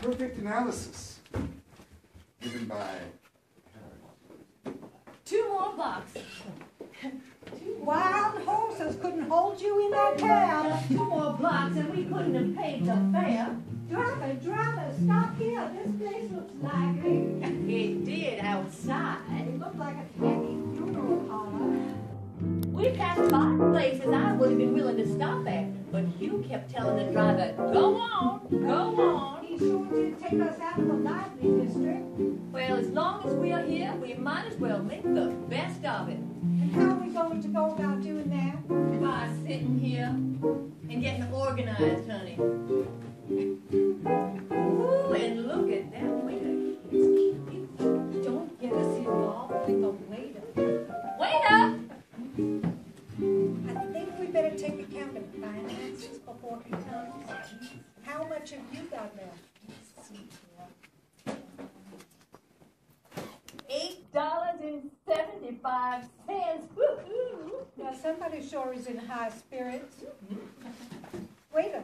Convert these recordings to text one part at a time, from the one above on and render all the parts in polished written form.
perfect analysis given by Parrot. 2 more blocks. 2 wild horses couldn't hold you in that cab. 2 more blocks and we couldn't have paid the fare. Driver, stop here. This place looks like It did outside. it looked like a happy funeral parlor. We passed 5 places I would have been willing to stop at, but you kept telling the driver, go on, go on. He sure did take us out of the lively district. Well, as long as we are here, we might as well make the best of it. And how are we going to go about doing that? By sitting here and getting organized, honey. Ooh, and look at that waiter. He's cute. Don't get us involved with the waiter. Waiter! I think we better take account of finances before he comes. How much have you got left? $8.75. Woo-hoo! Now somebody sure is in high spirits. Waiter,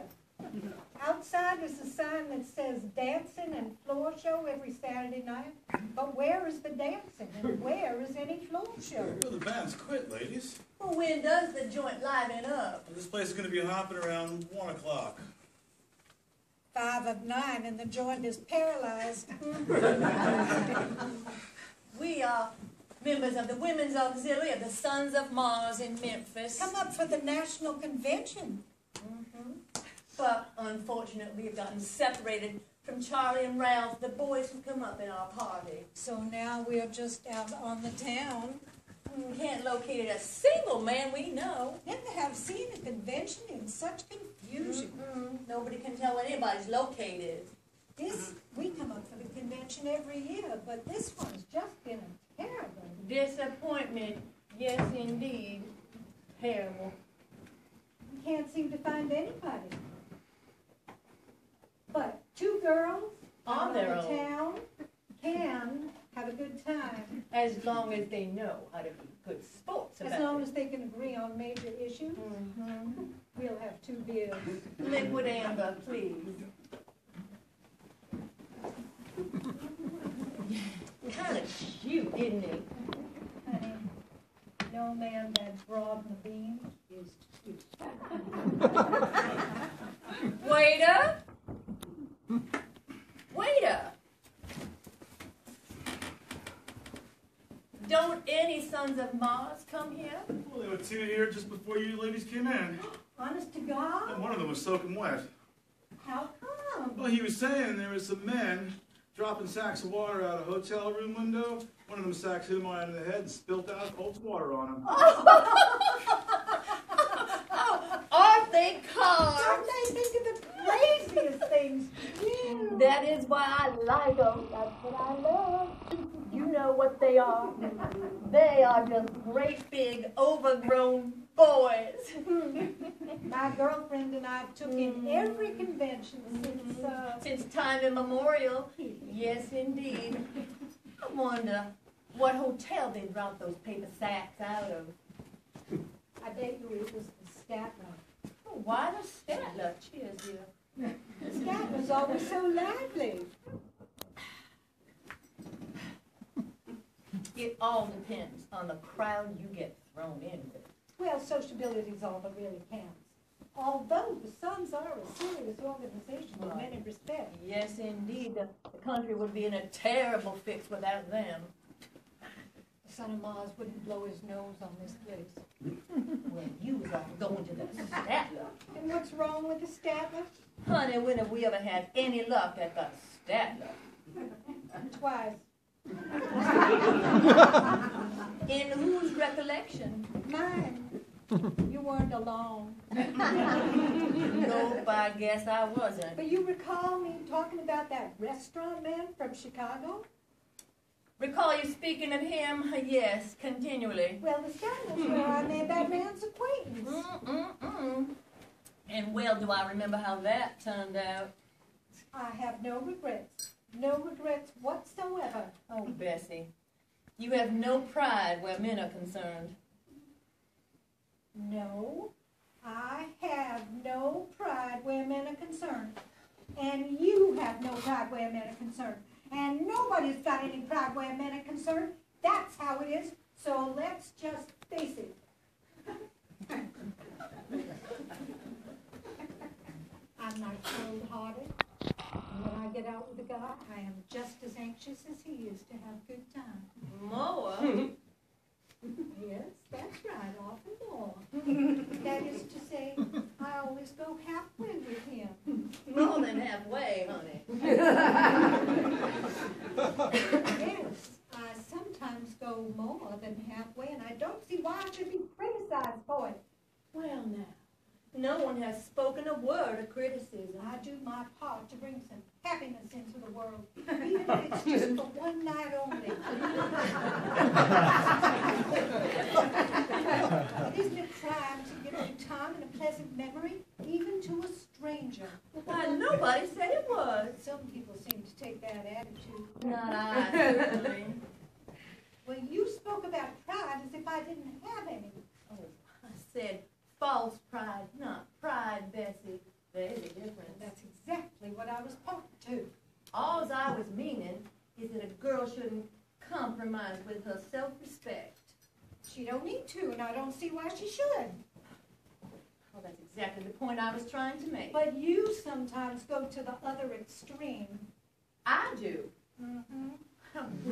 outside is a sign that says dancing and floor show every Saturday night. But where is the dancing and where is any floor show? Well, the band's quit, ladies. Well, when does the joint liven up? This place is going to be hopping around 1 o'clock. 5 of 9 and the joint is paralyzed. We are members of the Women's Auxiliary of the Sons of Mars in Memphis. Come up for the national convention. But unfortunately, we've gotten separated from Charlie and Ralph, the boys who come up in our party. So now we're just out on the town. We can't locate a single man we know. Never have seen a convention in such confusion. Nobody can tell where anybody's located. We come up for the convention every year, but this one's just been a terrible Disappointment, yes indeed. Terrible. We can't seem to find anybody. But 2 girls On out their of the own. town can have a good time. As long as they know how to be good sports about As long it. as they can agree on major issues, we'll have 2 beers. Liquid amber, please. Kind of cute, isn't he? Honey, no man that's broad in the beam is cute. Waiter! Waiter! Don't any Sons of Mars come here? Well, there were 2 here just before you ladies came in. Honest to God? And one of them was soaking wet. How come? Well, he was saying there was some men dropping sacks of water out a hotel room window. One of them sacks hit him right in the head and spilt out cold water on him. Aren't they cars? Don't they think of the craziest things to do? That is why I like them. That's what I love. You know what they are. They are just great big overgrown boys. My girlfriend and I took in every convention Since time immemorial. Yes, indeed. I wonder what hotel they dropped those paper sacks out of. I bet you it was the Statler. Oh, why the Statler? Cheers, dear. The Statler's always so lively. It all depends on the crowd you get thrown in with. Well, sociability's all that really counts. Although the Sons are a serious organization in many respects. Yes, indeed. The country would be in a terrible fix without them. The Son of Mars wouldn't blow his nose on this place. Well, you was off going to the Statler. And what's wrong with the Statler? Honey, when have we ever had any luck at the Statler? Twice. In whose recollection? Mine. You weren't alone. Nope, I guess I wasn't. But you recall me talking about that restaurant man from Chicago? Recall you speaking of him? Yes, continually. Well, the Statler's where I made that man's acquaintance. And well, do I remember how that turned out? I have no regrets. No regrets whatsoever. Oh, Bessie, you have no pride where men are concerned. No, I have no pride where men are concerned. And you have have no pride where men are concerned. And nobody's got any pride where men are concerned. That's how it is. So let's just face it. I'm not cold-hearted. When I get out with a guy, I am just as anxious as he is to have a good time. More? Yes, that's right, often more. That is to say, I always go halfway with him. More than halfway, honey. Yes, I sometimes go more than halfway, and I don't see why I should be criticized for it. Well, now, no one has spoken a word of criticism. I do my part to bring some happiness into the world, even if it's just for one night only. But isn't it crime to give good time and a pleasant memory, even to a stranger? Why, nobody said it was. Some people seem to take that attitude. Not I, certainly. Well, you spoke about pride as if I didn't have any. Oh, I said false pride, not pride, Bessie. There's a difference. That's exactly what I was pointing to. All I was meaning is that a girl shouldn't compromise with her self-respect. She don't need to, and I don't see why she should. Well, that's exactly the point I was trying to make. But you sometimes go to the other extreme. I do. Mm-hmm.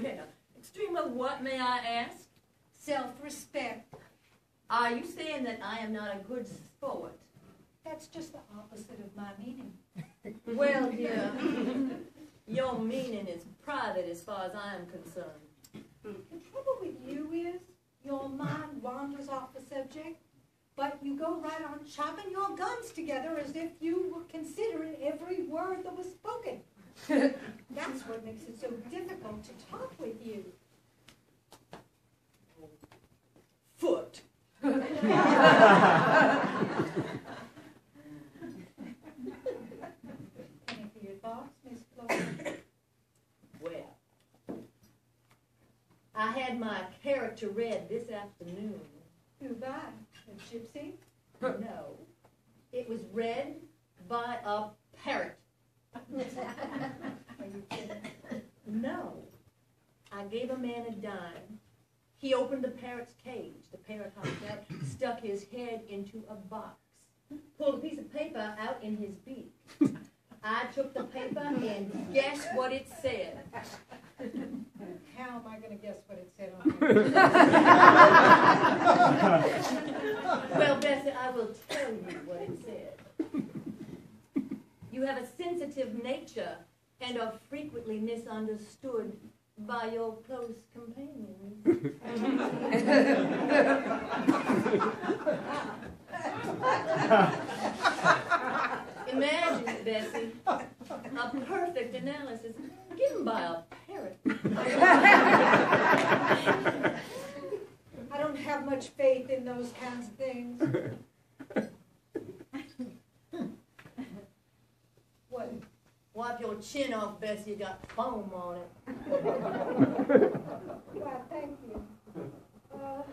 Well, extreme of what, may I ask? Self-respect. Are you saying that I am not a good sport? That's just the opposite of my meaning. Well, dear, your meaning is private as far as I am concerned. The trouble with you is your mind wanders off the subject, but you go right on chopping your guns together as if you were considering every word that was spoken. That's what makes it so difficult to talk with you. Foot. Any for your thoughts, Miss Flora? Well, I had my character read this afternoon. Who by? A gypsy? No, it was read by a parrot. Are you kidding? No, I gave a man a dime. He opened the parrot's cage. The parrot hopped out, stuck his head into a box, pulled a piece of paper out in his beak. I took the paper and guess what it said. How am I going to guess what it said on there? Well, Bessie, I will tell you what it said. You have a sensitive nature and are frequently misunderstood by your close companions. Imagine, Bessie, a perfect analysis given by a parrot. I don't have much faith in those kinds of things. What? Wipe your chin off, Bessie. You got foam on it. Well, thank you. Can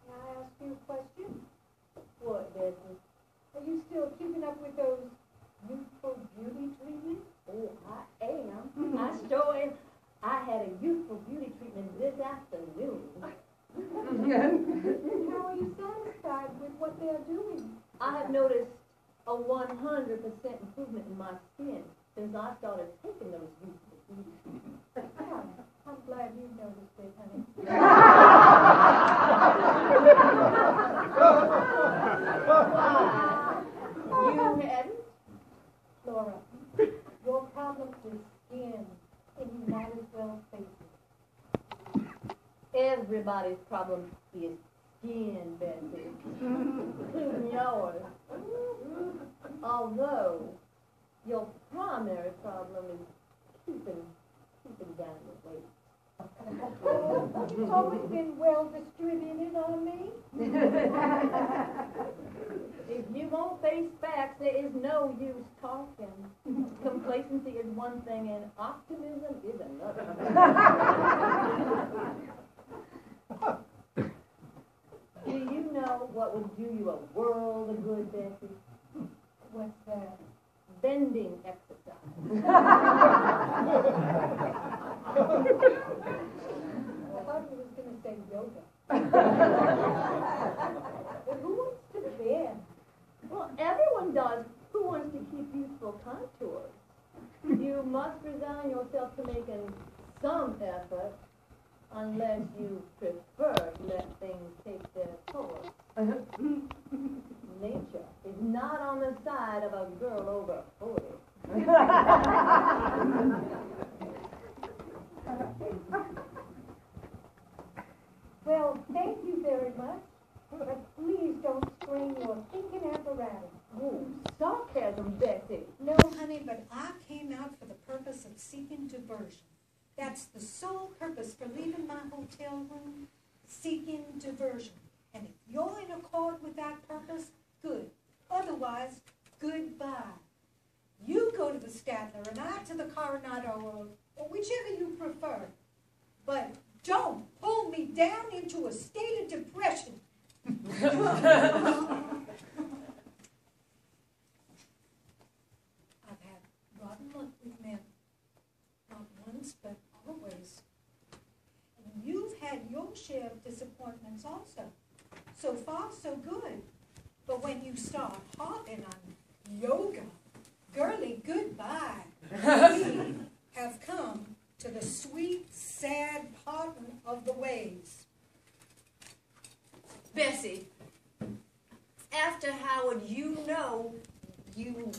I ask you a question? What, Bessie? Are you still keeping up with those youthful beauty treatments? Oh, I am. I sure am. I had a youthful beauty treatment this afternoon. How are you satisfied with what they're doing? I have noticed a 100% improvement in my skin since I started taking those youthful beauty treatments. Yeah, I'm glad you noticed it, honey. Why? You hadn't? Laura, your problem is skin, and you might as well face it. Everybody's problem is skin, Bessie, including yours. Although your primary problem is keeping down the weight. Oh, it's always been well distributed on me. If you won't face facts, there is no use talking. Complacency is one thing and optimism is another. Do you know what would do you a world of good, Bessie? What's that? bending exercise. I thought he was going to say yoga. But who wants to bend? Well, everyone does. Who wants to keep youthful contours? You must resign yourself to making some effort, unless you prefer to let things take their course. Nature is not on the side of a girl over 40. Well, thank you very much, but please don't strain your thinking apparatus. Ooh, sarcasm, Bessie. No, honey, but I came out for the purpose of seeking diversion. That's the sole purpose for leaving my hotel room, seeking diversion. And if you're in accord with that purpose, good. Otherwise, goodbye. You go to the Statler and I to the Coronado, or whichever you prefer. But don't pull me down into a state of depression. I've had rotten luck with men. Not once, but always. And you've had your share of disappointments also. So far, so good. But when you start harping on yoga, girlie, goodbye. We have come to the sweet, sad parting of the ways. Bessie, after Howard, you know, you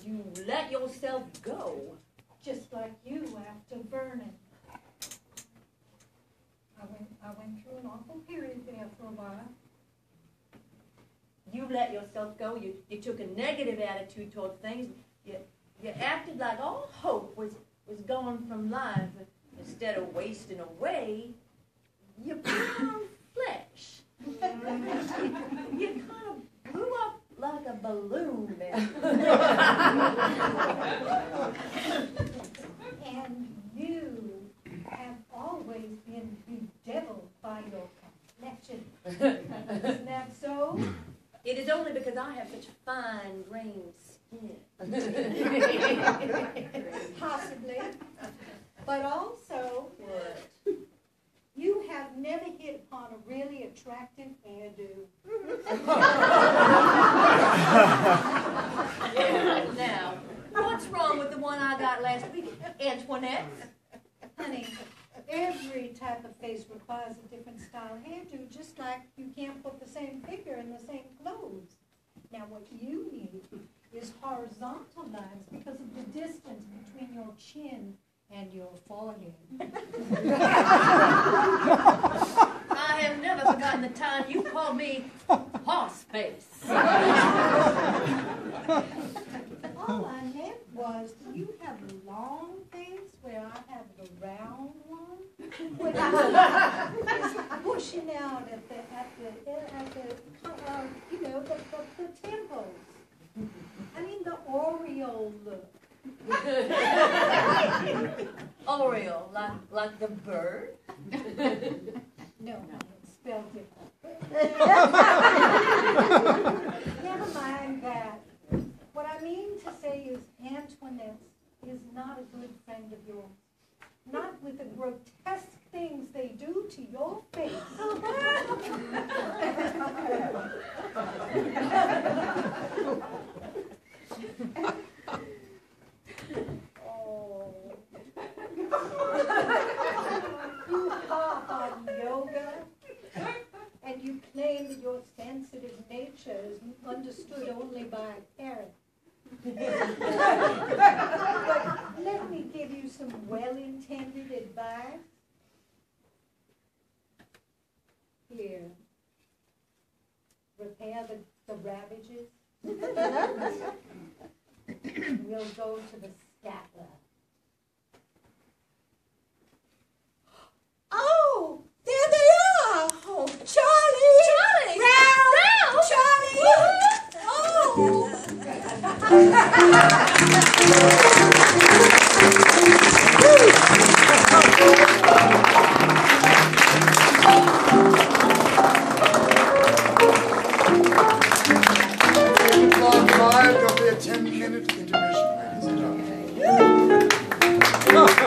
let yourself go. Just like you after Vernon. I went through an awful period there for a while. You let yourself go. You took a negative attitude toward things. You acted like all hope was gone from life. Instead of wasting away, you put on flesh. You kind of blew up like a balloon then. And you have always been bedeviled by your complexion. Isn't that so? It is only because I have such fine-grained skin. Possibly. But also, you have never hit upon a really attractive hairdo. Now, what's wrong with the one I got last week, Antoinette? Honey, every type of face requires a different style hairdo, just like you can't put the same figure in the same clothes. Now, what you need is horizontal lines because of the distance between your chin and your forehead. I have never forgotten the time you called me horse face. All I meant was, do you have a long face where I have the round one? Where it's pushing out at the temples. I mean the aureole look. Oriole, like the bird? No, it's spelled different. Never mind that. What I mean to say is Antoinette is not a good friend of yours. Not with the grotesque things they do to your face. Oh. You harp on yoga, and you claim that your sensitive nature is understood only by a parrot. But let me give you some well-intended advice. Here, repair the ravages. We'll go to the Statler. Oh, there they are! Oh, Charlie! Ralph! Charlie! Flight 5, there'll be a 10-minute intermission, ladies Good job.